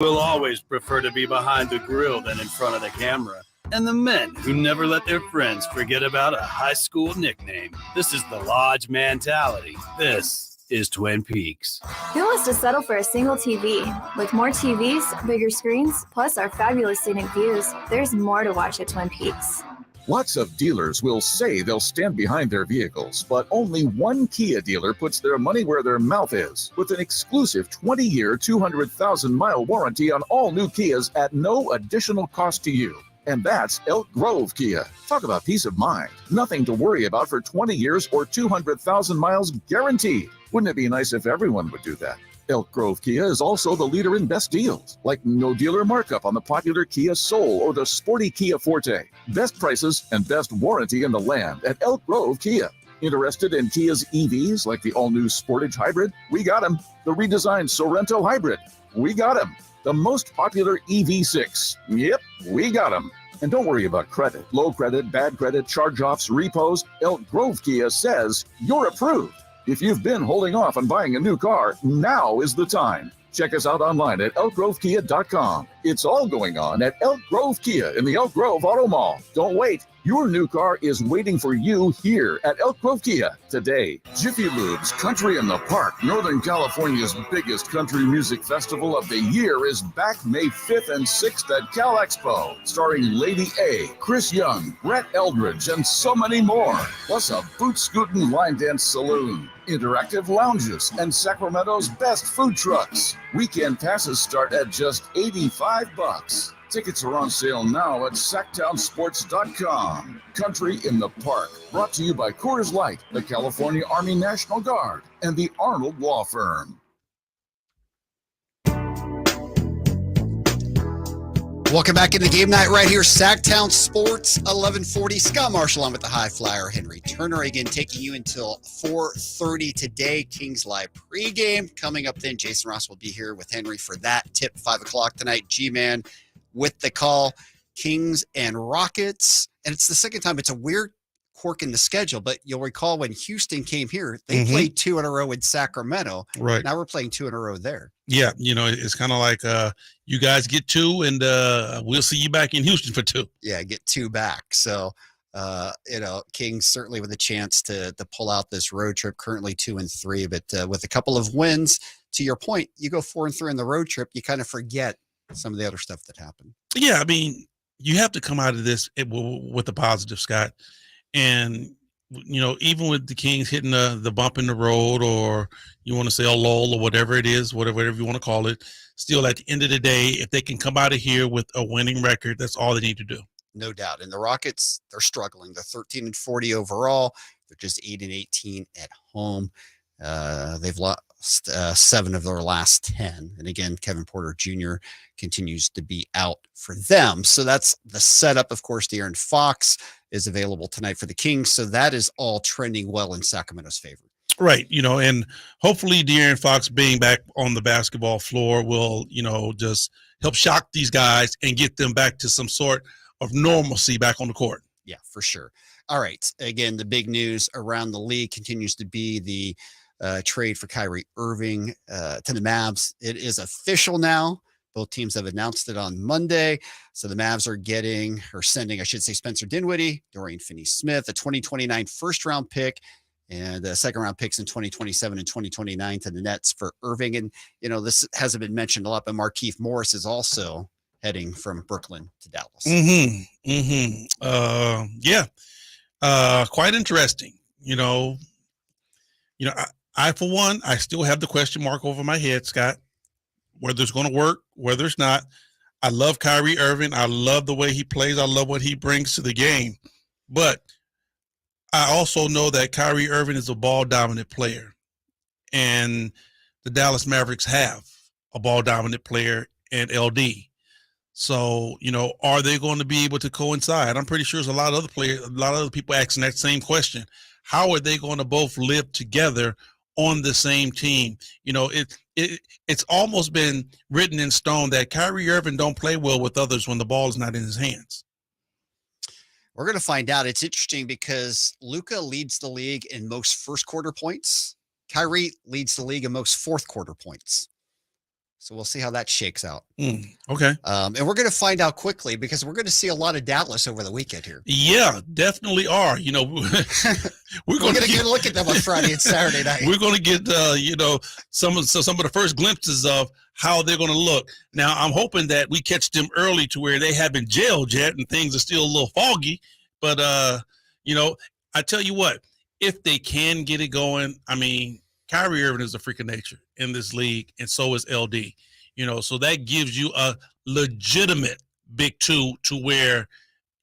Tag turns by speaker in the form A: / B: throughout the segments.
A: will always prefer to be behind the grill than in front of the camera. And the men who never let their friends forget about a high school nickname. This is the Lodge mentality. This is Twin Peaks.
B: Who wants to settle for a single TV? With more TVs, bigger screens, plus our fabulous scenic views, there's more to watch at Twin Peaks.
C: Lots of dealers will say they'll stand behind their vehicles, but only one Kia dealer puts their money where their mouth is with an exclusive 20-year, 200,000-mile warranty on all new Kias at no additional cost to you. And that's Elk Grove Kia. Talk about peace of mind. Nothing to worry about for 20 years or 200,000 miles guaranteed. Wouldn't it be nice if everyone would do that? Elk Grove Kia is also the leader in best deals, like no dealer markup on the popular Kia Soul or the sporty Kia Forte. Best prices and best warranty in the land at Elk Grove Kia. Interested in Kia's EVs like the all-new Sportage Hybrid? We got them. The redesigned Sorento Hybrid? We got them. The most popular EV6? Yep, we got them. And don't worry about credit, low credit, bad credit, charge-offs, repos. Elk Grove Kia says you're approved. If you've been holding off on buying a new car, now is the time. Check us out online at elkgrovekia.com. It's all going on at Elk Grove Kia in the Elk Grove Auto Mall. Don't wait. Your new car is waiting for you here at Elk Grove Kia today. Jiffy Lube's Country in the Park, Northern California's biggest country music festival of the year, is back May 5th and 6th at Cal Expo, starring Lady A, Chris Young, Brett Eldridge, and so many more. Plus a boot-scootin' line dance saloon, interactive lounges, and Sacramento's best food trucks. Weekend passes start at just $85. Tickets are on sale now at SactownSports.com. Country in the Park, brought to you by Coors Light, the California Army National Guard, and the Arnold Law Firm.
D: Welcome back into game night right here, Sactown Sports 1140. Scott Marshall on with the High Flyer, Henry Turner, again taking you until 4:30 today. Kings Live pregame coming up. Then Jason Ross will be here with Henry for that tip 5 o'clock tonight. G-Man with the call, Kings and Rockets, and it's the second time. It's a weird quirk in the schedule, but you'll recall when Houston came here, they played 2 in a row in Sacramento.
E: Right.
D: Now we're playing 2 in a row there.
E: Yeah, it's kind of like you guys get 2, and we'll see you back in Houston for 2.
D: Yeah, get 2 back. So, Kings certainly with a chance to pull out this road trip. Currently 2-3, but with a couple of wins, to your point, you go 4-3 on the road trip, you kind of forget some of the other stuff that happened.
E: Yeah, I mean, you have to come out of this with the positive, Scott. And, even with the Kings hitting the bump in the road, or you want to say a lull or whatever it is, whatever you want to call it, still at the end of the day, if they can come out of here with a winning record, that's all they need to do.
D: No doubt. And the Rockets, they're struggling. They're 13-40 overall. They're just 8-18 at home. They've lost 7 of their last 10. And again, Kevin Porter Jr. continues to be out for them. So that's the setup. Of course, De'Aaron Fox is available tonight for the Kings. So that is all trending well in Sacramento's favor.
E: Right. And hopefully De'Aaron Fox being back on the basketball floor will, just help shock these guys and get them back to some sort of normalcy back on the court.
D: Yeah, for sure. All right. Again, the big news around the league continues to be the trade for Kyrie Irving to the Mavs. It is official now. Both teams have announced it on Monday. So the Mavs are sending, I should say, Spencer Dinwiddie, Dorian Finney-Smith, a 2029 first-round pick, and second-round picks in 2027 and 2029 to the Nets for Irving. And, this hasn't been mentioned a lot, but Markieff Morris is also heading from Brooklyn to Dallas.
E: Quite interesting. I, for one, I still have the question mark over my head, Scott, whether it's going to work, whether it's not. I love Kyrie Irving. I love the way he plays. I love what he brings to the game. But I also know that Kyrie Irving is a ball-dominant player, and the Dallas Mavericks have a ball-dominant player in LD. So, are they going to be able to coincide? I'm pretty sure there's a lot of other people asking that same question. How are they going to both live together on the same team? It's almost been written in stone that Kyrie Irving don't play well with others when the ball is not in his hands.
D: We're going to find out. It's interesting because Luka leads the league in most first quarter points. Kyrie leads the league in most fourth quarter points. So we'll see how that shakes out.
E: Okay.
D: And we're going to find out quickly because we're going to see a lot of Dallas over the weekend here.
E: Yeah, definitely are. You know, we're going to
D: get a look at them on Friday and Saturday night.
E: We're going to get, some of the first glimpses of how they're going to look. Now, I'm hoping that we catch them early to where they haven't jailed yet and things are still a little foggy. But, I tell you what, if they can get it going, I mean, Kyrie Irving is a freak of nature in this league, and so is LD. So that gives you a legitimate big two to where,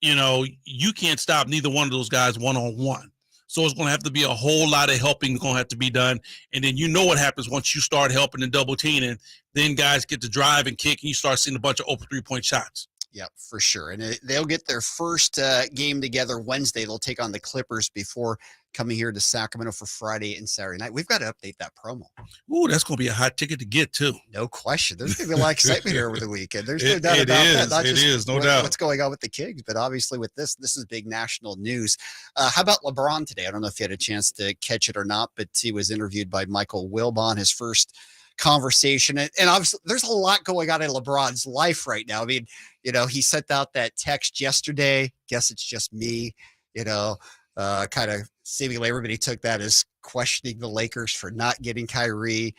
E: you can't stop neither one of those guys one-on-one. So it's going to have to be a whole lot of helping going to have to be done. And then what happens once you start helping and double teaming, then guys get to drive and kick, and you start seeing a bunch of open three-point shots.
D: Yep, for sure. And they'll get their first game together Wednesday. They'll take on the Clippers before coming here to Sacramento for Friday and Saturday night. We've got to update that promo.
E: Ooh, that's going to be a hot ticket to get, too.
D: No question. There's going to be a lot of excitement here over the weekend. There's no doubt about that. Not just
E: no doubt.
D: What's going on with the Kings, but obviously with this is big national news. How about LeBron today? I don't know if you had a chance to catch it or not, but he was interviewed by Michael Wilbon, his first conversation. And obviously there's a lot going on in LeBron's life right now. I mean, he sent out that text yesterday. Guess it's just me, kind of seemingly everybody took that as questioning the Lakers for not getting Kyrie.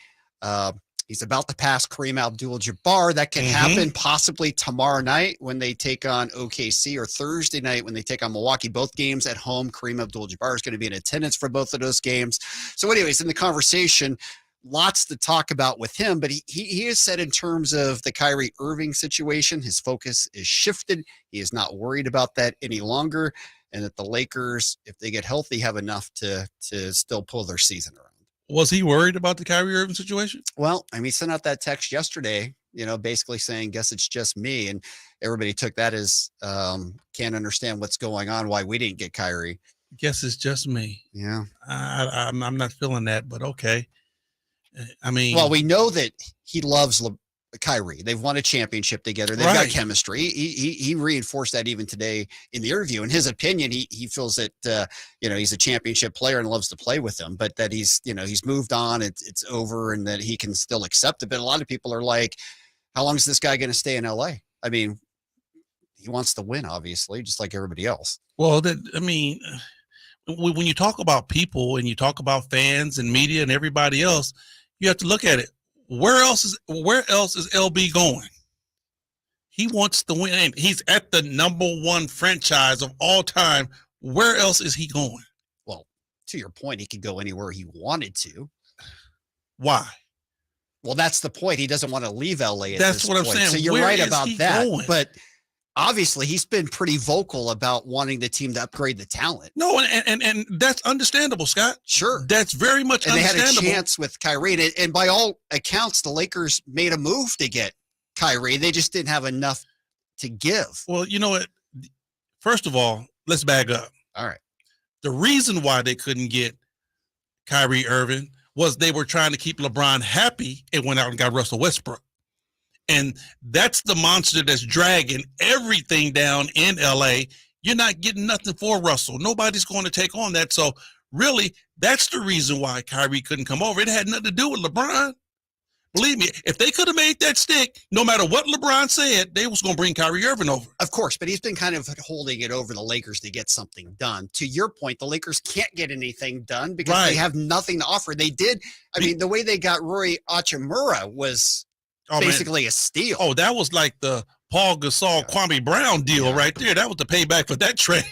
D: He's about to pass Kareem Abdul-Jabbar. That can happen possibly tomorrow night when they take on OKC, or Thursday night when they take on Milwaukee. Both games at home. Kareem Abdul-Jabbar is going to be in attendance for both of those games. So anyways, in the conversation, lots to talk about with him, but he has said in terms of the Kyrie Irving situation, his focus is shifted. He is not worried about that any longer, and that the Lakers, if they get healthy, have enough to still pull their season around. Was
E: he worried about the Kyrie Irving situation?
D: Well, I mean, he sent out that text yesterday, basically saying, guess it's just me. And everybody took that as can't understand what's going on, why we didn't get Kyrie.
E: Guess it's just me.
D: Yeah.
E: I'm not feeling that, but okay. I mean,
D: well, we know that he loves Kyrie. They've won a championship together. They've got chemistry. He reinforced that even today in the interview. In his opinion, he feels that he's a championship player and loves to play with him, but that he's moved on. It's over, and that he can still accept it. But a lot of people are like, how long is this guy going to stay in LA? I mean, he wants to win, obviously, just like everybody else.
E: Well, when you talk about people and you talk about fans and media and everybody else, you have to look at it. Where else is LB going? He wants to win. He's at the number one franchise of all time. Where else is he going?
D: Well, to your point, he could go anywhere he wanted to.
E: Why?
D: Well, that's the point. He doesn't want to leave LA.
E: That's what I'm saying.
D: So you're right about that. But obviously, he's been pretty vocal about wanting the team to upgrade the talent.
E: No, and that's understandable, Scott.
D: Sure.
E: That's very much understandable.
D: And they had a chance with Kyrie. And by all accounts, the Lakers made a move to get Kyrie. They just didn't have enough to give.
E: Well, you know what? First of all, let's back up.
D: All right.
E: The reason why they couldn't get Kyrie Irving was they were trying to keep LeBron happy and went out and got Russell Westbrook. And that's the monster that's dragging everything down in LA. You're not getting nothing for Russell. Nobody's going to take on that. So really, that's the reason why Kyrie couldn't come over. It had nothing to do with LeBron. Believe me, if they could have made that stick, no matter what LeBron said, they was going to bring Kyrie Irving over.
D: Of course, but he's been kind of holding it over the Lakers to get something done. To your point, the Lakers can't get anything done because they have nothing to offer. They did. I mean, the way they got Rory Hachimura was basically a steal.
E: Oh, that was like the Paul Gasol, Kwame Brown deal right there. That was the payback for that trade.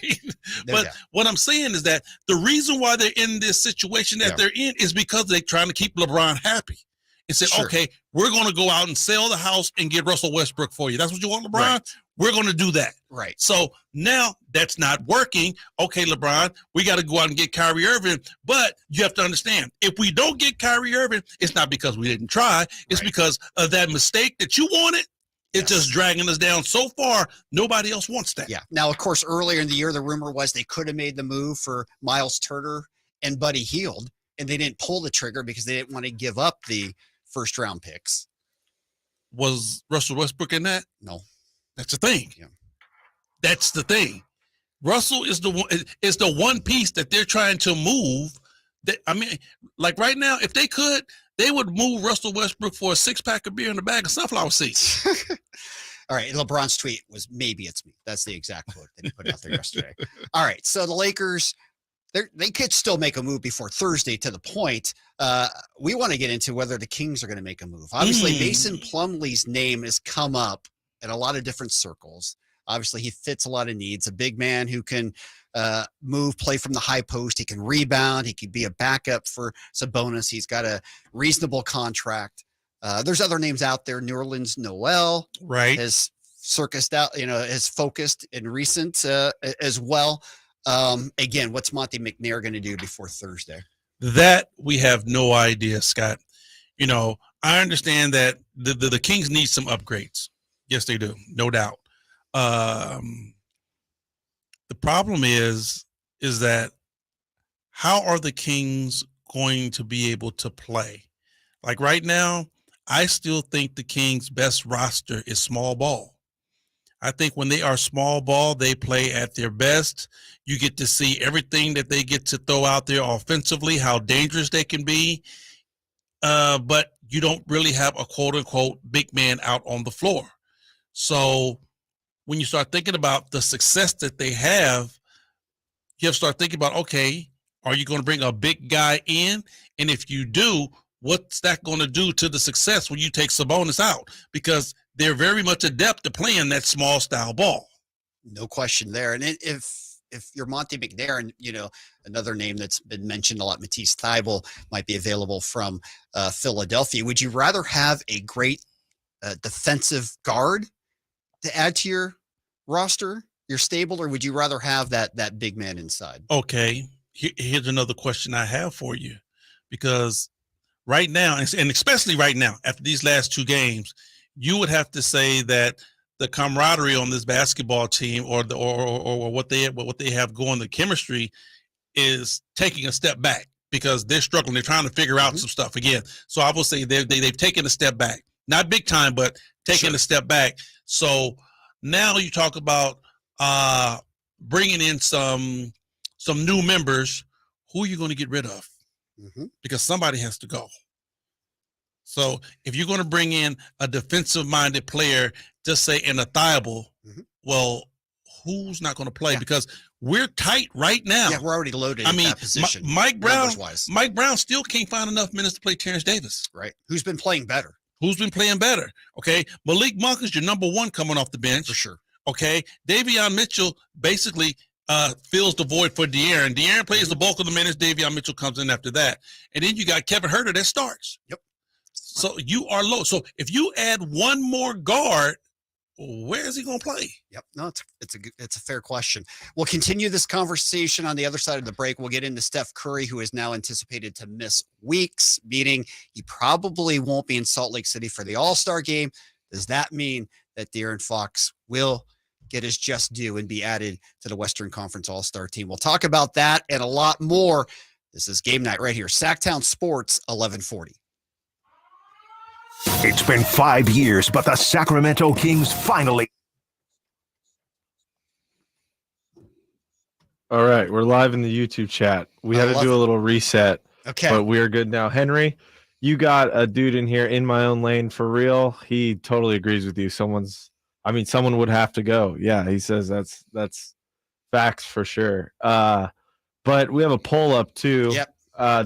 E: But what I'm saying is that the reason why they're in this situation that they're in is because they're trying to keep LeBron happy. And say, okay, we're going to go out and sell the house and get Russell Westbrook for you. That's what you want, LeBron? Right. We're going to do that.
D: Right.
E: So now that's not working. Okay, LeBron, we got to go out and get Kyrie Irving. But you have to understand, if we don't get Kyrie Irving, it's not because we didn't try. It's because of that mistake that you wanted. It's just dragging us down so far. Nobody else wants that.
D: Yeah. Now, of course, earlier in the year, the rumor was they could have made the move for Miles Turner and Buddy Hield, and they didn't pull the trigger because they didn't want to give up the first round picks.
E: Was Russell Westbrook in that?
D: No.
E: That's the thing.
D: Yeah.
E: That's the thing. Russell is the one piece that they're trying to move. That, I mean, like right now, if they could, they would move Russell Westbrook for a 6-pack of beer and a bag of sunflower seeds.
D: All right. LeBron's tweet was maybe it's me. That's the exact quote that he put out there yesterday. All right. So the Lakers, they could still make a move before Thursday to the point. We want to get into whether the Kings are going to make a move. Obviously, Mason Plumlee's name has come up in a lot of different circles. Obviously, he fits a lot of needs. A big man who can move, play from the high post. He can rebound. He can be a backup for Sabonis. He's got a reasonable contract. There's other names out there. New Orleans Noel has circused out, has focused in recent as well. Again, what's Monty McNair going to do before Thursday?
E: That we have no idea, Scott. I understand that the Kings need some upgrades. Yes, they do. No doubt. The problem is that how are the Kings going to be able to play? Like right now, I still think the Kings' best roster is small ball. I think when they are small ball, they play at their best. You get to see everything that they get to throw out there offensively, how dangerous they can be. But you don't really have a quote-unquote big man out on the floor. So when you start thinking about the success that they have, you have to start thinking about, okay, are you going to bring a big guy in? And if you do, what's that going to do to the success when you take Sabonis out? Because they're very much adept at playing that small style ball.
D: No question there. And if you're Monty McNair, and another name that's been mentioned a lot, Matisse Thybulle might be available from Philadelphia. Would you rather have a great defensive guard to add to your roster, your stable, or would you rather have that big man inside?
E: Okay, here's another question I have for you, because right now, and especially right now, after these last 2 games, you would have to say that the camaraderie on this basketball team, or what they have going, the chemistry is taking a step back, because they're struggling. They're trying to figure out some stuff again. So I will say they've taken a step back, not big time, but taking a step back. So now you talk about bringing in some new members. Who are you going to get rid of? Because somebody has to go. So if you're going to bring in a defensive-minded player, just say in a Thybulle, well, who's not going to play? Because we're tight right now.
D: Yeah, we're already loaded at that position.
E: Mike Brown still can't find enough minutes to play Terrence Davis.
D: Right. Who's been playing better?
E: Okay. Malik Monk is your number 1 coming off the bench.
D: For sure.
E: Okay. Davion Mitchell basically fills the void for De'Aaron. De'Aaron plays the bulk of the minutes. Davion Mitchell comes in after that. And then you got Kevin Huerter that starts.
D: Yep.
E: So you are low. So if you add one more guard, where is he going to play?
D: Yep. No, it's a fair question. We'll continue this conversation on the other side of the break. We'll get into Steph Curry, who is now anticipated to miss weeks, meaning he probably won't be in Salt Lake City for the All-Star game. Does that mean that De'Aaron Fox will get his just due and be added to the Western Conference All-Star team? We'll talk about that and a lot more. This is Game Night right here. Sactown Sports, 1140.
F: It's been 5 years, but the Sacramento Kings finally.
G: All right, we're live in the YouTube chat. We had to do a little reset.
D: Okay.
G: But we are good now. Henry, you got a dude in here in my own lane for real. He totally agrees with you. Someone would have to go. Yeah, he says that's facts for sure. But we have a poll up too.
D: Yep.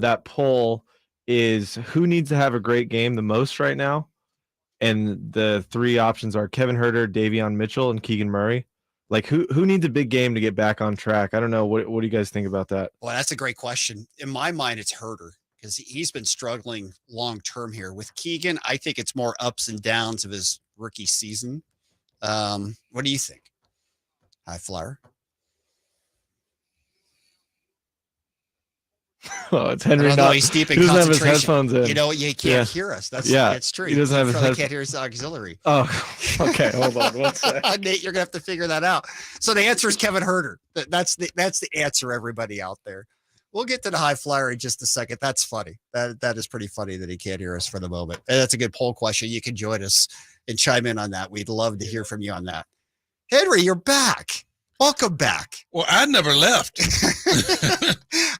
G: That poll is who needs to have a great game the most right now, and the 3 options are Kevin Huerter, Davion Mitchell, and Keegan Murray. Like who needs a big game to get back on track? I don't know. What do you guys think about that?
D: Well, that's a great question. In my mind, it's Huerter, because he's been struggling long term here. With Keegan, I think it's more ups and downs of his rookie season. What do you think? High flyer.
G: Oh, it's Henry.
D: He's deep in
G: he doesn't have his
D: concentration.
G: headphones in.
D: You can't hear us. That's true.
G: He doesn't have his
D: headphones. Can't hear his auxiliary.
G: Oh, okay. Hold on one second.
D: Nate, you're gonna have to figure that out. So the answer is Kevin Huerter. That's the answer, everybody out there. We'll get to the high flyer in just a second. That's funny. That is pretty funny that he can't hear us for the moment. And that's a good poll question. You can join us and chime in on that. We'd love to hear from you on that. Henry, you're back. Welcome back.
E: Well, I never left.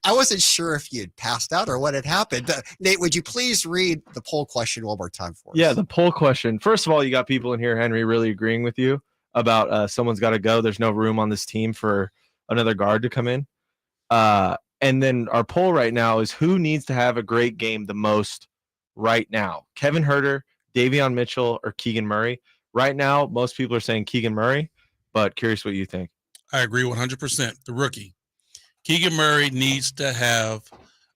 D: I wasn't sure if you'd passed out or what had happened. Nate, would you please read the poll question one more time for us?
G: Yeah, the poll question. First of all, you got people in here, Henry, really agreeing with you about someone's got to go. There's no room on this team for another guard to come in. And then our poll right now is who needs to have a great game the most right now? Kevin Huerter, Davion Mitchell, or Keegan Murray? Right now, most people are saying Keegan Murray, but curious what you think.
E: I agree 100%. The rookie. Keegan Murray needs to have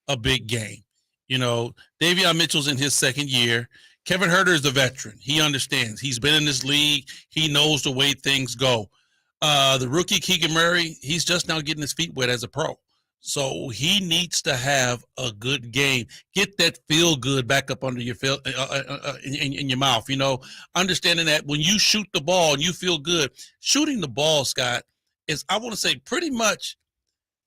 E: a big game. You know, Davion Mitchell's in his second year. Kevin Huerter is a veteran. He understands. He's been in this league. He knows the way things go. The rookie, Keegan Murray, he's just now getting his feet wet as a pro. So he needs to have a good game. Get that feel good back up under your in your mouth. You know, understanding that when you shoot the ball and you feel good, shooting the ball, Scott, is, I want to say, pretty much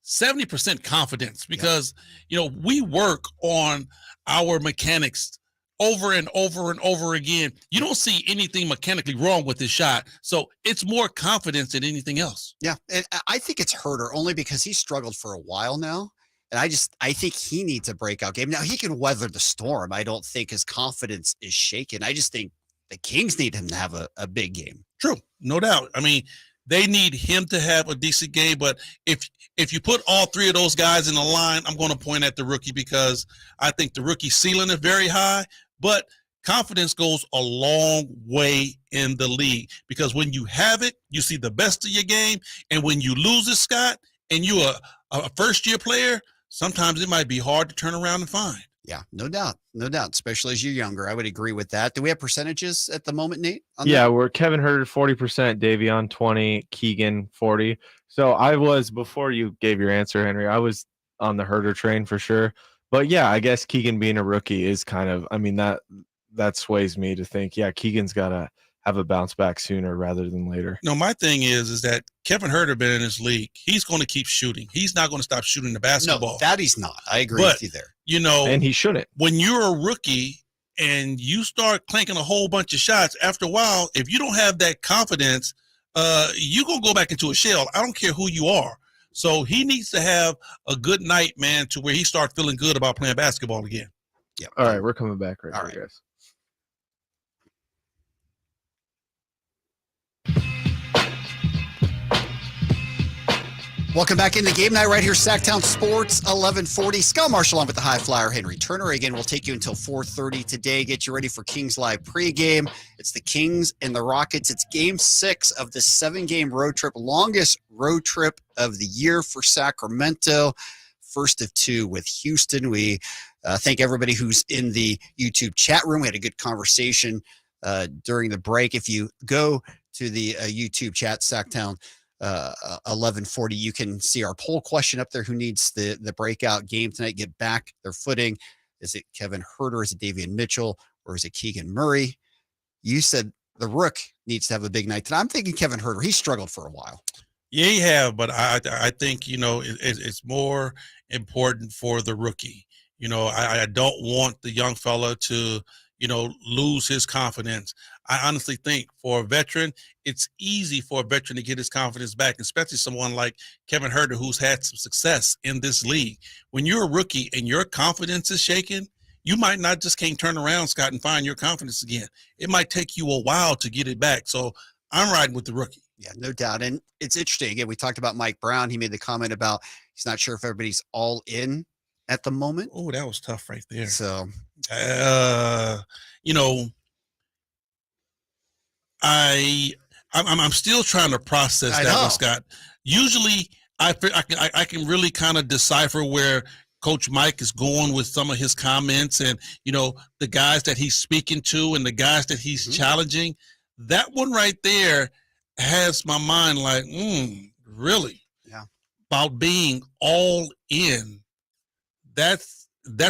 E: 70% confidence because, you know, we work on our mechanics over and over and over again. You don't see anything mechanically wrong with this shot. So it's more confidence than anything else.
D: Yeah. And I think it's Huerter only because he struggled for a while now. And I think he needs a breakout game. Now, he can weather the storm. I don't think his confidence is shaken. I just think the Kings need him to have a big game.
E: True. No doubt. I mean, they need him to have a decent game, but if you put all three of those guys in the line, I'm going to point at the rookie because I think the rookie ceiling is very high, but confidence goes a long way in the league because when you have it, you see the best of your game, and when you lose it, Scott, and you're a first-year player, sometimes it might be hard to turn around and find.
D: Yeah, no doubt. No doubt, especially as you're younger. I would agree with that. Do we have percentages at the moment, Nate?
G: Yeah, we're Kevin Huerter 40%, Davion 20, Keegan 40. So I was, before you gave your answer, Henry, I was on the Huerter train for sure. But yeah, I guess Keegan being a rookie is kind of, I mean, that sways me to think, yeah, Keegan's got to have a bounce back sooner rather than later.
E: No, my thing is that Kevin Huerter been in this league. He's going to keep shooting. He's not going to stop shooting the basketball.
D: No, that he's not. I agree with you there.
E: You know,
G: and he shouldn't.
E: When you're a rookie and you start clanking a whole bunch of shots, after a while, if you don't have that confidence, you're going to go back into a shell. I don't care who you are. So he needs to have a good night, man, to where he starts feeling good about playing basketball again.
D: Yeah.
G: All right, we're coming back right now, guys.
D: Welcome back into Game Night right here, Sactown Sports 1140. Scott Marsh along with the High Flyer, Henry Turner. Again, we'll take you until 4:30 today. Get you ready for Kings Live pregame. It's the Kings and the Rockets. It's Game 6 of the 7-game road trip, longest road trip of the year for Sacramento. First of 2 with Houston. We thank everybody who's in the YouTube chat room. We had a good conversation during the break. If you go to the YouTube chat, Sactown 1140, you can see our poll question up there. Who needs the breakout game tonight, get back their footing? Is it Kevin Huerter? Is it Davion Mitchell? Or is it Keegan Murray? You said the Rook needs to have a big night tonight. I'm thinking Kevin Huerter. He struggled for a while.
E: Yeah, he have, but I think, you know, it's more important for the rookie. You know, I don't want the young fella to, you know, lose his confidence. I honestly think for a veteran, it's easy for a veteran to get his confidence back, especially someone like Kevin Huerter, who's had some success in this league. When you're a rookie and your confidence is shaken, you might not just can't turn around, Scott, and find your confidence again. It might take you a while to get it back. So I'm riding with the rookie.
D: Yeah, no doubt. And it's interesting. Again, we talked about Mike Brown. He made the comment about he's not sure if everybody's all in at the moment.
E: Oh, that was tough right there.
D: So,
E: you know, I'm still trying to process that one, Scott. Usually I can really kind of decipher where Coach Mike is going with some of his comments and, you know, the guys that he's speaking to and the guys that he's challenging. That one right there has my mind like, really?
D: Yeah.
E: About being all in. That's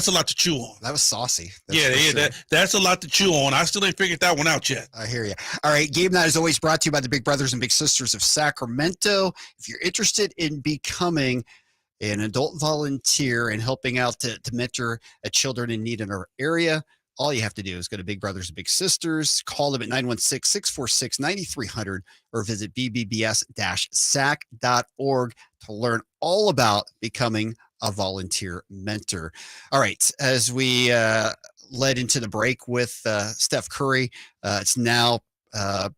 E: a lot to chew on.
D: That was saucy.
E: That's a lot to chew on. I still ain't figured that one out yet.
D: I hear you. All right, Game Night is always brought to you by the Big Brothers and Big Sisters of Sacramento. If you're interested in becoming an adult volunteer and helping out to mentor children in need in our area, all you have to do is go to Big Brothers and Big Sisters, call them at 916-646-9300, or visit bbbs-sac.org to learn all about becoming a volunteer mentor. All right, as we led into the break with Steph Curry, it's now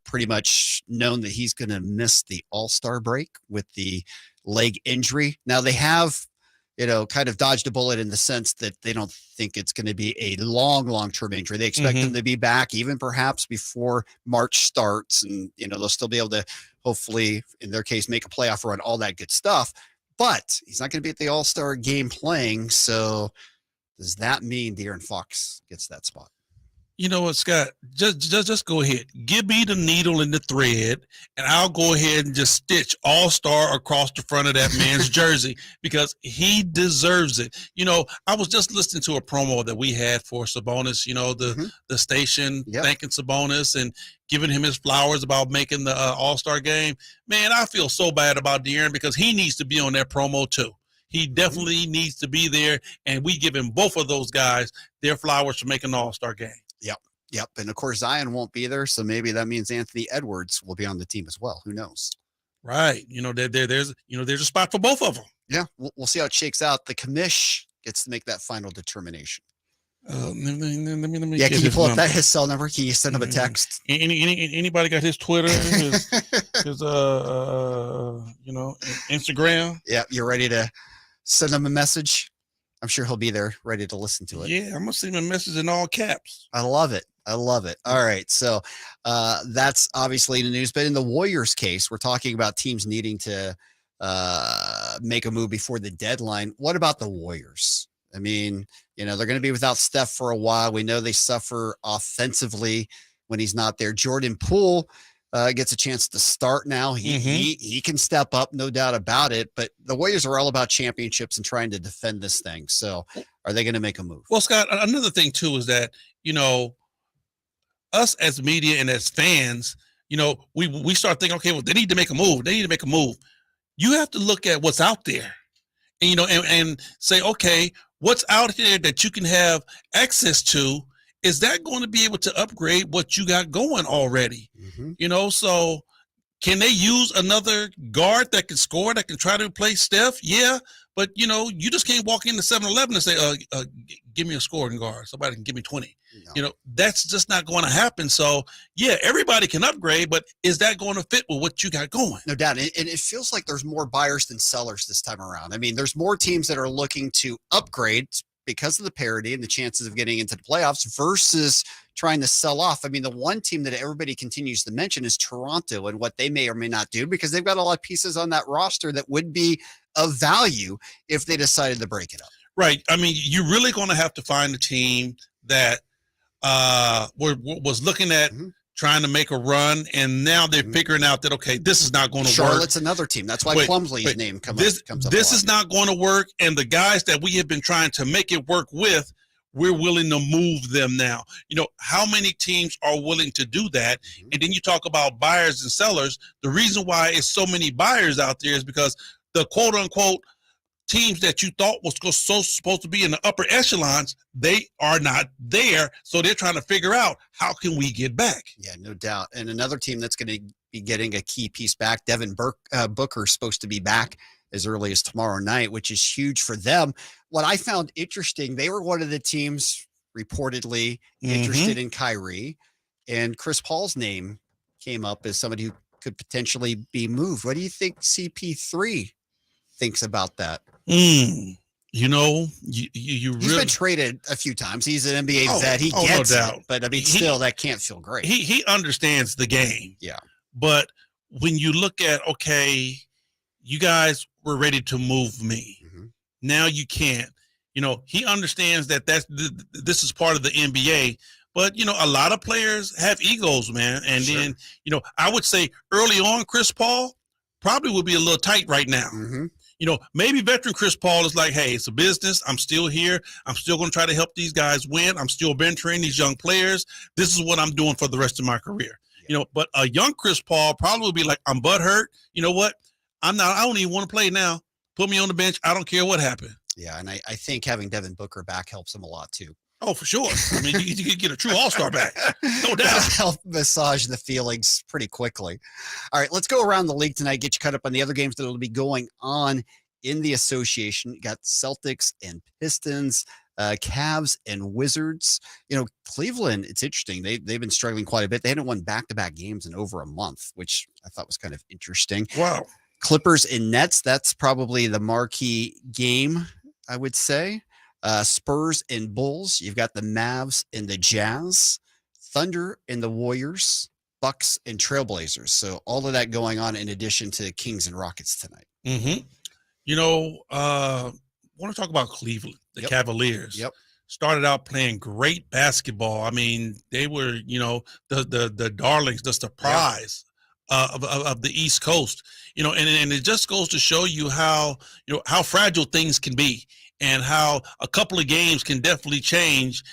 D: pretty much known that he's going to miss the All-Star break with the leg injury. Now they have, kind of dodged a bullet in the sense that they don't think it's going to be a long-term injury. They expect him to be back even perhaps before March starts, and they'll still be able to hopefully, in their case, make a playoff run, all that good stuff. But he's not going to be at the All-Star game playing. So does that mean De'Aaron Fox gets that spot?
E: You know what, Scott? Just go ahead. Give me the needle and the thread, and I'll go ahead and just stitch All-Star across the front of that man's jersey because he deserves it. I was just listening to a promo that we had for Sabonis, the station thanking Sabonis and giving him his flowers about making the All-Star game. Man, I feel so bad about De'Aaron because he needs to be on that promo too. He definitely needs to be there, and we give him both of those guys their flowers for making the All-Star game.
D: Yep. And of course, Zion won't be there. So maybe that means Anthony Edwards will be on the team as well. Who knows?
E: Right. There's a spot for both of them.
D: Yeah. We'll see how it shakes out. The commish gets to make that final determination.
E: Let me
D: can you pull up his cell number? Can you send him a text?
E: Anybody got his Twitter, his Instagram?
D: Yeah. You're ready to send him a message? I'm sure he'll be there ready to listen to it.
E: Yeah, I'm going to send him a message in all caps.
D: I love it. All right. So that's obviously the news. But in the Warriors case, we're talking about teams needing to make a move before the deadline. What about the Warriors? I mean, they're going to be without Steph for a while. We know they suffer offensively when he's not there. Jordan Poole gets a chance to start now. He can step up, no doubt about it. But the Warriors are all about championships and trying to defend this thing. So are they going to make a move?
E: Well, Scott, another thing too is that, us as media and as fans, we start thinking, okay, well, they need to make a move. You have to look at what's out there and, and say, okay, what's out there that you can have access to? Is that going to be able to upgrade what you got going already? So can they use another guard that can score, that can try to replace Steph? Yeah, but, you just can't walk into 7-Eleven and say, give me a scoring guard. Somebody can give me 20. No. That's just not going to happen. So, yeah, everybody can upgrade, but is that going to fit with what you got going?
D: No doubt. And it feels like there's more buyers than sellers this time around. I mean, there's more teams that are looking to upgrade because of the parity and the chances of getting into the playoffs versus trying to sell off. I mean, the one team that everybody continues to mention is Toronto and what they may or may not do because they've got a lot of pieces on that roster that would be of value if they decided to break it up.
E: Right. I mean, you're really going to have to find a team that was looking at trying to make a run, and now they're figuring out that, okay, this is not going to work.
D: Charlotte's another team. That's why Plumlee's name comes up.
E: This is not going to work, and the guys that we have been trying to make it work with, we're willing to move them now. How many teams are willing to do that? And then you talk about buyers and sellers. The reason why it's so many buyers out there is because the quote-unquote teams that you thought was supposed to be in the upper echelons, they are not there. So they're trying to figure out, how can we get back?
D: Yeah, no doubt. And another team that's going to be getting a key piece back, Devin Booker is supposed to be back as early as tomorrow night, which is huge for them. What I found interesting, they were one of the teams reportedly interested in Kyrie, and Chris Paul's name came up as somebody who could potentially be moved. What do you think CP3 thinks about that?
E: You really,
D: he's been traded a few times. He's an NBA vet. He gets it, but I mean, still, that can't feel great.
E: He understands the game.
D: Yeah.
E: But when you look at, okay, you guys were ready to move me. Now you can't. He understands that this is part of the NBA. But, a lot of players have egos, man. And then, I would say early on, Chris Paul probably would be a little tight right now. Maybe veteran Chris Paul is like, hey, it's a business. I'm still here. I'm still going to try to help these guys win. I'm still mentoring these young players. This is what I'm doing for the rest of my career. But a young Chris Paul probably would be like, I'm butthurt. You know what? I don't even want to play now. Put me on the bench. I don't care what happened.
D: Yeah, and I think having Devin Booker back helps him a lot too.
E: Oh, for sure. I mean, you could get a true all-star back. No doubt.
D: Help massage the feelings pretty quickly. All right, let's go around the league tonight, get you caught up on the other games that will be going on in the association. You got Celtics and Pistons, Cavs and Wizards. Cleveland, it's interesting. They've been struggling quite a bit. They hadn't won back-to-back games in over a month, which I thought was kind of interesting.
E: Wow.
D: Clippers and Nets, that's probably the marquee game, I would say. Spurs and Bulls. You've got the Mavs and the Jazz, Thunder and the Warriors, Bucks and Trailblazers. So all of that going on in addition to Kings and Rockets tonight.
E: Mm-hmm. Want to talk about Cleveland, the Cavaliers.
D: Yep.
E: Started out playing great basketball. I mean, they were, the darlings, the surprise of the East Coast. And it just goes to show you how fragile things can be. And how a couple of games can definitely change,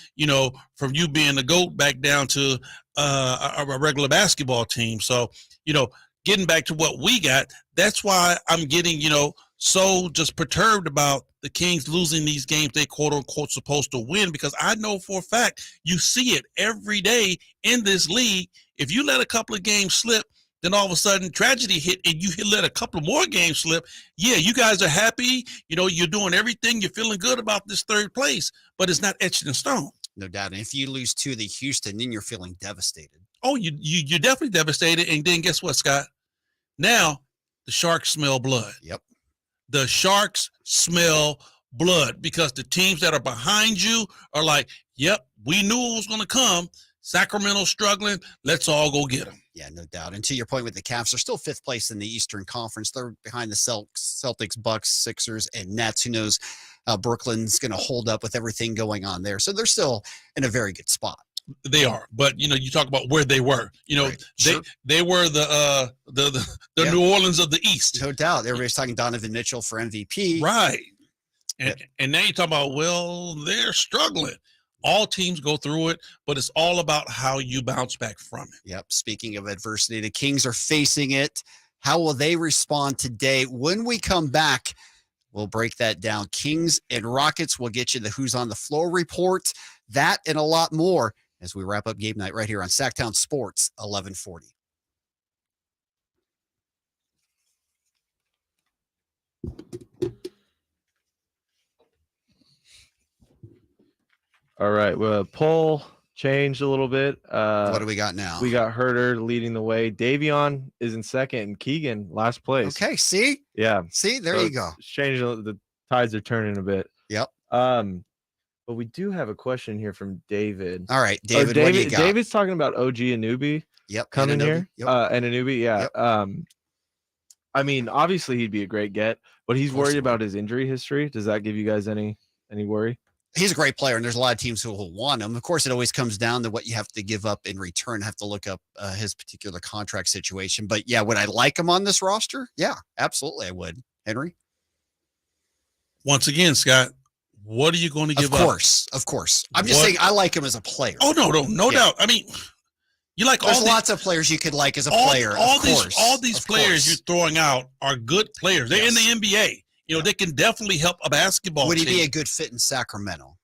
E: from you being a GOAT back down to a regular basketball team. So, getting back to what we got, that's why I'm getting, so just perturbed about the Kings losing these games they quote unquote supposed to win, because I know for a fact you see it every day in this league. If you let a couple of games slip, then all of a sudden tragedy hit and you let a couple of more games slip. Yeah, you guys are happy. You're doing everything. You're feeling good about this third place, but it's not etched in stone.
D: No doubt. And if you lose to the Houston, then you're feeling devastated.
E: Oh, you're definitely devastated. And then guess what, Scott? Now the Sharks smell blood.
D: Yep.
E: The Sharks smell blood because the teams that are behind you are like, yep, we knew it was going to come. Sacramento struggling. Let's all go get them.
D: Yeah, no doubt. And to your point with the Cavs, they're still fifth place in the Eastern Conference. They're behind the Celtics, Bucks, Sixers, and Nets. Who knows how Brooklyn's going to hold up with everything going on there. So they're still in a very good spot.
E: They are, but you talk about where they were.
D: Right. Sure.
E: They were the New Orleans of the East.
D: No doubt. Everybody's talking Donovan Mitchell for MVP.
E: Right. And now you talk about, well, they're struggling. All teams go through it, but it's all about how you bounce back from it.
D: Yep. Speaking of adversity, the Kings are facing it. How will they respond today? When we come back, we'll break that down. Kings and Rockets will get you the Who's on the Floor report. That and a lot more as we wrap up game night right here on Sactown Sports 1140.
G: All right. Well, poll changed a little bit.
D: What do we got now?
G: We got Herder leading the way. Davion is in second, and Keegan last place.
D: Okay. See?
G: Yeah.
D: See? There you go.
G: It's changing. The tides are turning a bit.
D: Yep.
G: But we do have a question here from David.
D: All right, David. What do you got?
G: David's talking about OG Anunoby.
D: Yep.
G: Coming here.
D: Yep.
G: Anunoby. Yeah.
D: Yep.
G: I mean, obviously he'd be a great get, but he's worried about his injury history. Does that give you guys any worry?
D: He's a great player, and there's a lot of teams who will want him. Of course, it always comes down to what you have to give up in return. I have to look up his particular contract situation. But, yeah, would I like him on this roster? Yeah, absolutely I would. Henry?
E: Once again, Scott, what are you going to give up?
D: Of course. I'm just saying I like him as a player.
E: Oh, no doubt. I mean, you like
D: there's lots of players you could like as a player. All
E: these players you're throwing out are good players. They're in the NBA. They can definitely help a basketball
D: team. Would he be a
E: team.
D: good fit in Sacramento?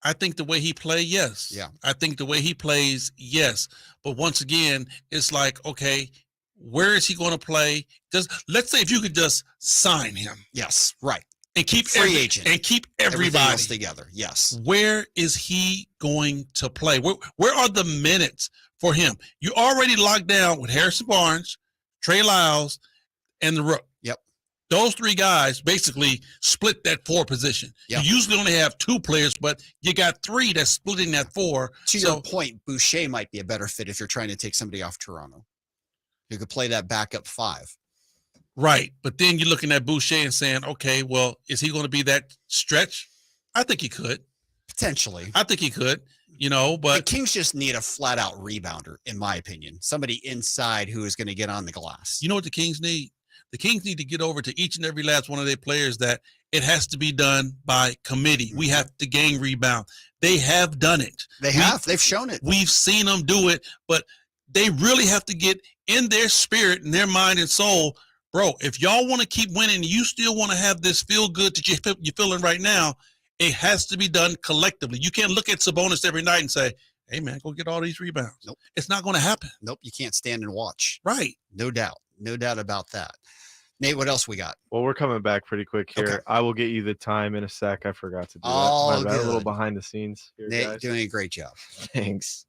E: I think the way he plays, yes.
D: Yeah.
E: I think the way he plays, yes. But once again, it's like, okay, where is he going to play? Let's say if you could just sign him.
D: Yes, right.
E: And keep
D: free agent.
E: And keep everybody
D: else together. Yes.
E: Where is he going to play? Where are the minutes for him? You already locked down with Harrison Barnes, Trey Lyles, and the Rook.
D: Yep.
E: Those three guys basically split that 4 position.
D: Yep.
E: You usually only have 2 players, but you got 3 that's splitting that 4.
D: To your point, Boucher might be a better fit if you're trying to take somebody off Toronto. You could play that backup 5.
E: Right. But then you're looking at Boucher and saying, okay, well, is he going to be that stretch? I think he could.
D: Potentially.
E: I think he could, but
D: the Kings just need a flat out rebounder, in my opinion. Somebody inside who is going to get on the glass.
E: You know what the Kings need? The Kings need to get over to each and every last one of their players that it has to be done by committee. We have to gang rebound. They have done it.
D: They've shown it.
E: We've seen them do it, but they really have to get in their spirit and their mind and soul. Bro, if y'all want to keep winning, you still want to have this feel good that you're feeling right now, It has to be done collectively. You can't look at Sabonis every night and say, hey, man, go get all these rebounds.
D: Nope.
E: It's not going to happen.
D: Nope. You can't stand and watch.
E: Right.
D: No doubt. No doubt about that. Nate, what else we got?
G: Well, we're coming back pretty quick here.
D: Okay.
G: I will get you the time in a sec. I forgot to do
D: All
G: that. My bad. A little
D: good.
G: behind the scenes here,
D: Nate,
G: guys.
D: doing a great job.
G: Thanks.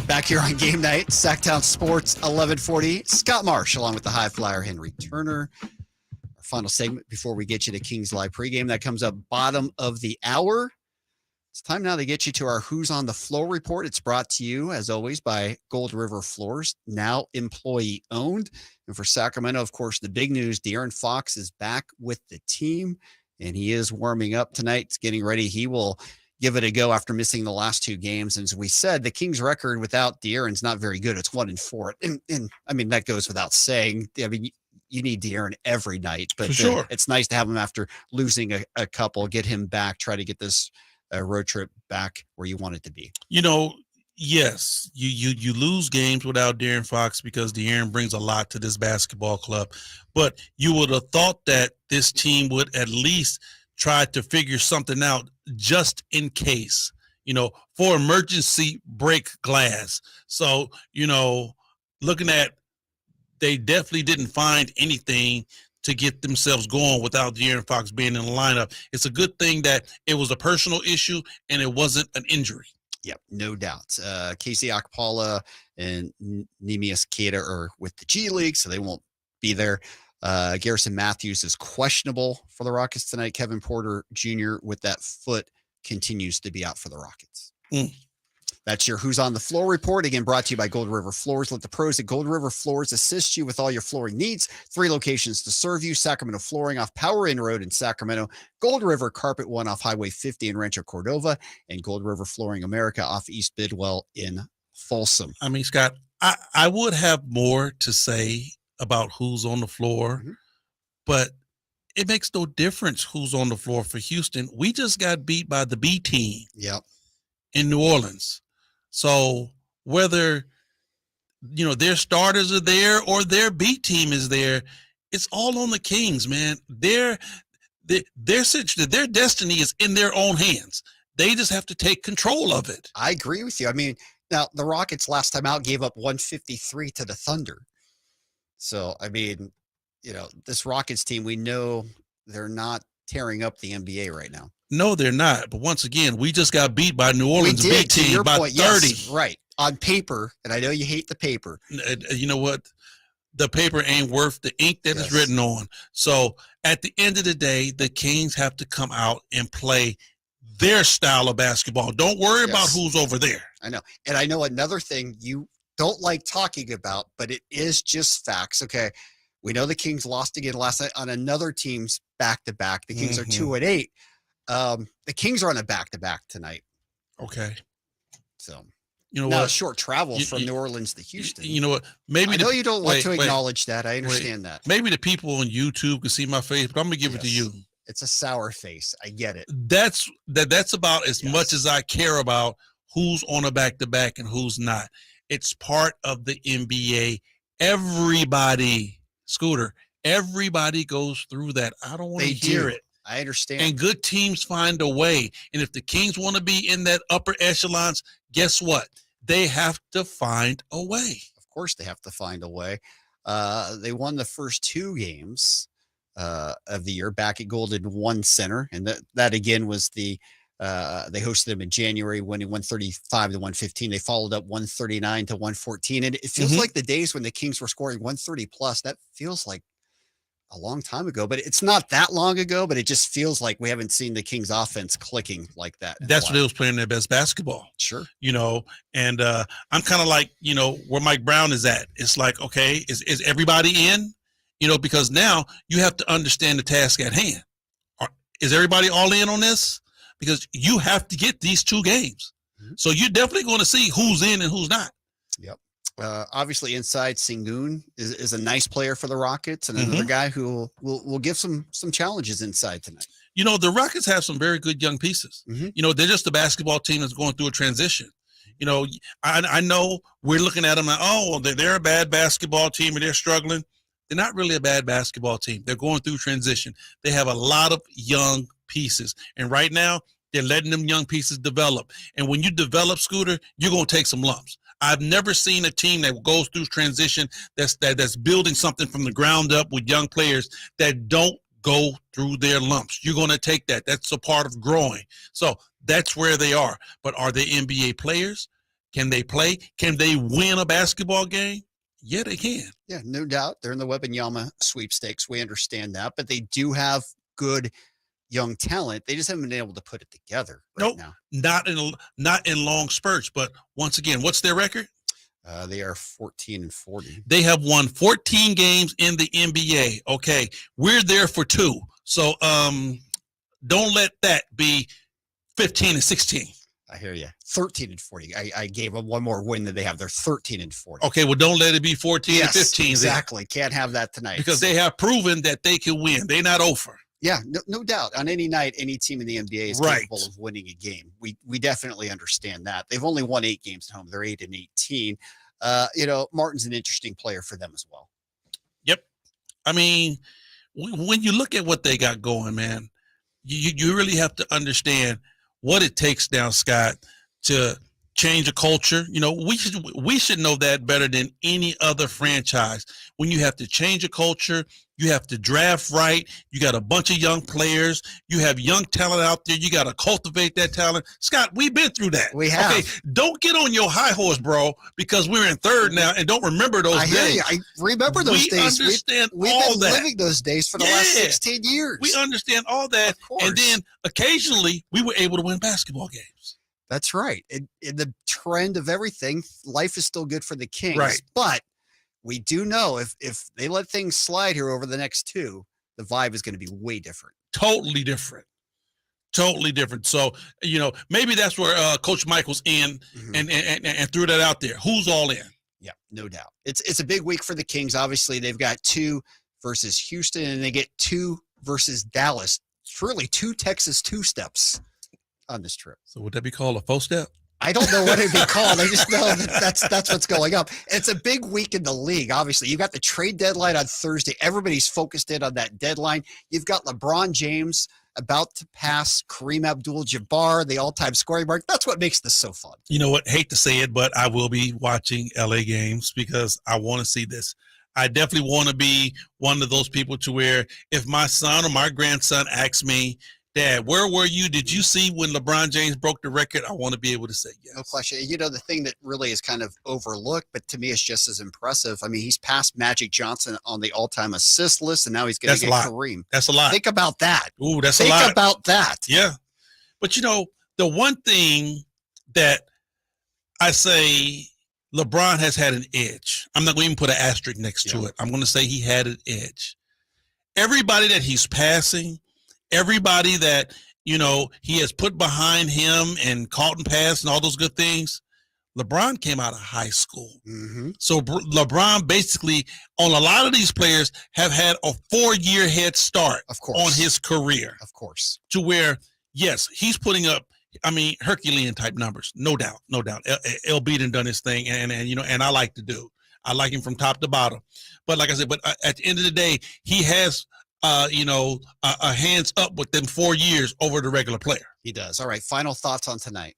D: Back here on game night, Sactown Sports 1140. Scott Marsh along with the high flyer Henry Turner. Our final segment before we get you to Kings Live pregame. That comes up bottom of the hour. It's time now to get you to our Who's on the Floor report. It's brought to you, as always, by Gold River Floors, now employee owned. And for Sacramento, of course, the big news, De'Aaron Fox is back with the team, and he is warming up tonight. It's getting ready. He will give it a go after missing the last 2 games. And as we said, the Kings record without De'Aaron's not very good. It's 1-4. And I mean, that goes without saying. I mean, you need De'Aaron every night, but
E: sure.
D: It's nice to have him after losing a couple, get him back, try to get this road trip back where you want it to be.
E: Yes, you lose games without De'Aaron Fox because De'Aaron brings a lot to this basketball club. But you would have thought that this team would at least try to figure something out just in case, for emergency break glass. So, looking at, they definitely didn't find anything to get themselves going without De'Aaron Fox being in the lineup. It's a good thing that it was a personal issue and it wasn't an injury.
D: Yep, no doubt. Casey Akpala and Nemius Keita are with the G League, so they won't be there. Garrison Matthews is questionable for the Rockets tonight. Kevin Porter Jr. with that foot continues to be out for the Rockets. That's your Who's on the Floor report. Again, brought to you by Gold River Floors. Let the pros at Gold River Floors assist you with all your flooring needs. 3 locations to serve you. Sacramento Flooring off Power Inn Road in Sacramento. Gold River Carpet One off Highway 50 in Rancho Cordova. And Gold River Flooring America off East Bidwell in Folsom.
E: I mean, Scott, I would have more to say about who's on the floor, but it makes no difference who's on the floor for Houston. We just got beat by the B team in New Orleans. So whether, their starters are there or their B team is there, it's all on the Kings, man. Their destiny is in their own hands. They just have to take control of it.
D: I agree with you. I mean, now the Rockets last time out gave up 153 to the Thunder. So, I mean, this Rockets team, we know they're not tearing up the NBA right now.
E: No, they're not. But once again, we just got beat by New Orleans B team by 30.
D: Yes, right. On paper, and I know you hate the paper.
E: You know what? The paper ain't worth the ink that is written on. So at the end of the day, the Kings have to come out and play their style of basketball. Don't worry about who's over there.
D: I know. And I know another thing you don't like talking about, but it is just facts. Okay. We know the Kings lost again last night on another team's back-to-back. The Kings are 2-8. The Kings are on a back-to-back tonight.
E: Okay.
D: So,
E: what?
D: Short travel from New Orleans to Houston.
E: You know what? Maybe
D: I know you don't want to acknowledge that. I understand that.
E: Maybe the people on YouTube can see my face, but I'm going to give it to you.
D: It's a sour face. I get it.
E: That's about as much as I care about who's on a back-to-back and who's not. It's part of the NBA. Everybody, Scooter, everybody goes through that. I don't want to hear it.
D: I understand.
E: And good teams find a way. And if the Kings want to be in that upper echelons, guess what? They have to find a way.
D: Of course they have to find a way. They won the first 2 games of the year back at Golden One Center. And that again was they hosted them in January, winning 135-115. They followed up 139-114. And it feels like the days when the Kings were scoring 130 plus, that feels like a long time ago, but it's not that long ago, but it just feels like we haven't seen the Kings offense clicking like that.
E: That's when they was playing their best basketball.
D: Sure.
E: And I'm kind of like, where Mike Brown is at. It's like, okay, is everybody in? Because now you have to understand the task at hand. Is everybody all in on this? Because you have to get these 2 games. So you're definitely going to see who's in and who's not.
D: Yep. Obviously, inside Sengun is a nice player for the Rockets, and another guy who will give some challenges inside tonight.
E: You know, the Rockets have some very good young pieces. You know, they're just a basketball team that's going through a transition. You know, I know we're looking at them like, oh, they're a bad basketball team and they're struggling. They're not really a bad basketball team. They're going through transition. They have a lot of young pieces, and right now they're letting them young pieces develop. And when you develop, Scooter, you're going to take some lumps. I've never seen a team that goes through transition that's building something from the ground up with young players that don't go through their lumps. You're going to take that. That's a part of growing. So that's where they are. But are they NBA players? Can they play? Can they win a basketball game? Yeah, they can.
D: Yeah, no doubt. They're in the Wembanyama sweepstakes. We understand that. But they do have good young talent. They just haven't been able to put it together right now.
E: Not in long spurts. But once again, what's their record?
D: They are 14-40.
E: They have won 14 games in the NBA. Okay, we're there for 2. So don't let that be 15-16.
D: I hear you. 13-40. I gave them one more win that they have. They're 13-40.
E: Okay, well, don't let it be 14-15.
D: Exactly. Can't have that tonight.
E: Because they have proven that they can win. They're not over.
D: Yeah, no doubt. On any night, any team in the NBA is capable of winning a game. We definitely understand that. They've only won 8 games at home. They're 8-18. You know, Martin's an interesting player for them as well.
E: Yep. I mean, when you look at what they got going, man, you really have to understand what it takes now, Scott, to change a culture. You know, we should know that better than any other franchise. When you have to change a culture, you have to draft right. You got a bunch of young players. You have young talent out there. You got to cultivate that talent. Scott, we've been through that.
D: We have.
E: Okay, don't get on your high horse, bro, because we're in third now and don't remember those days.
D: I hear you. I remember those days.
E: We understand
D: we've
E: all
D: been
E: that.
D: living those days for the last 16 years.
E: We understand all that. And then occasionally we were able to win basketball games.
D: That's right. In the trend of everything, life is still good for the Kings.
E: Right.
D: But we do know if they let things slide here over the next 2, the vibe is going to be way different.
E: Totally different. Totally different. So, you know, maybe that's where Coach Michael's in and threw that out there. Who's all in?
D: Yeah, no doubt. It's a big week for the Kings. Obviously, they've got 2 versus Houston, and they get 2 versus Dallas. It's really 2 Texas 2-steps on this trip.
E: So would that be called a 4-step?
D: I don't know what it'd be called. I just know that's what's going up. It's a big week in the league. Obviously, you got the trade deadline on Thursday. Everybody's focused in on that deadline. You've got LeBron James about to pass Kareem Abdul-Jabbar, the all-time scoring mark. That's what makes this so fun.
E: You know what? Hate to say it, but I will be watching LA games because I want to see this. I definitely want to be one of those people to where if my son or my grandson asks me, Dad, where were you? Did you see when LeBron James broke the record? I want to be able to say yes.
D: No question. You know, the thing that really is kind of overlooked, but to me is just as impressive. I mean, he's passed Magic Johnson on the all-time assist list, and now he's going to get Kareem.
E: That's a lot.
D: Think about that.
E: Ooh, that's a lot.
D: Think about that.
E: Yeah. But, you know, the one thing that I say LeBron has had an edge. I'm not going to even put an asterisk next to it. I'm going to say he had an edge. Everybody that he's passing, everybody that, you know, he has put behind him and caught and passed and all those good things, LeBron came out of high school. So LeBron basically, on a lot of these players, have had a 4-year head start on his career.
D: Of course.
E: To where, yes, he's putting up, I mean, Herculean type numbers. No doubt. No doubt. LB done his thing, and you know, and I like the dude. I like him from top to bottom. But like I said, at the end of the day, he has you know, a hands up with them 4 years over the regular player.
D: He does. All right. Final thoughts on tonight.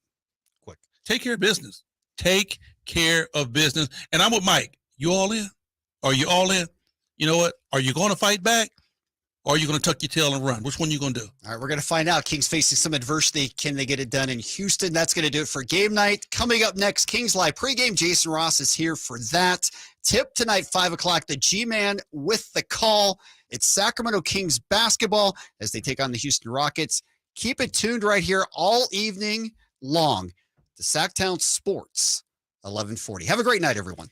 D: Quick.
E: Take care of business. Take care of business. And I'm with Mike. You all in? Are you all in? You know what? Are you going to fight back? Or are you going to tuck your tail and run? Which one are you going to do?
D: All right. We're going to find out. Kings facing some adversity. Can they get it done in Houston? That's going to do it for game night. Coming up next, Kings Live pregame. Jason Ross is here for that. Tip tonight, 5 o'clock, the G-Man with the call. It's Sacramento Kings basketball as they take on the Houston Rockets. Keep it tuned right here all evening long to Sactown Sports, 1140. Have a great night, everyone.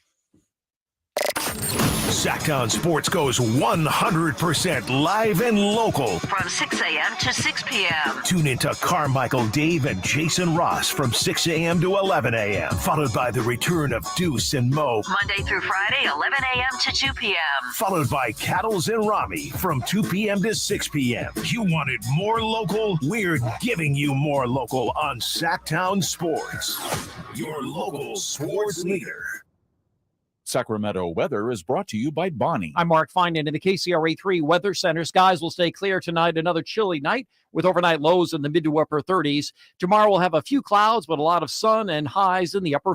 F: Sactown Sports goes 100% live and local.
H: From 6 a.m. to 6 p.m.
F: Tune into Carmichael, Dave, and Jason Ross from 6 a.m. to 11 a.m., followed by the return of Deuce and Mo.
H: Monday through Friday, 11 a.m. to 2 p.m.
F: Followed by Cattles and Rami from 2 p.m. to 6 p.m. You wanted more local? We're giving you more local on Sactown Sports, your local sports leader.
C: Sacramento weather is brought to you by Bonnie.
I: I'm Mark Finan in the KCRA3 Weather Center. Skies will stay clear tonight. Another chilly night with overnight lows in the mid to upper 30s. Tomorrow we'll have a few clouds, but a lot of sun and highs in the upper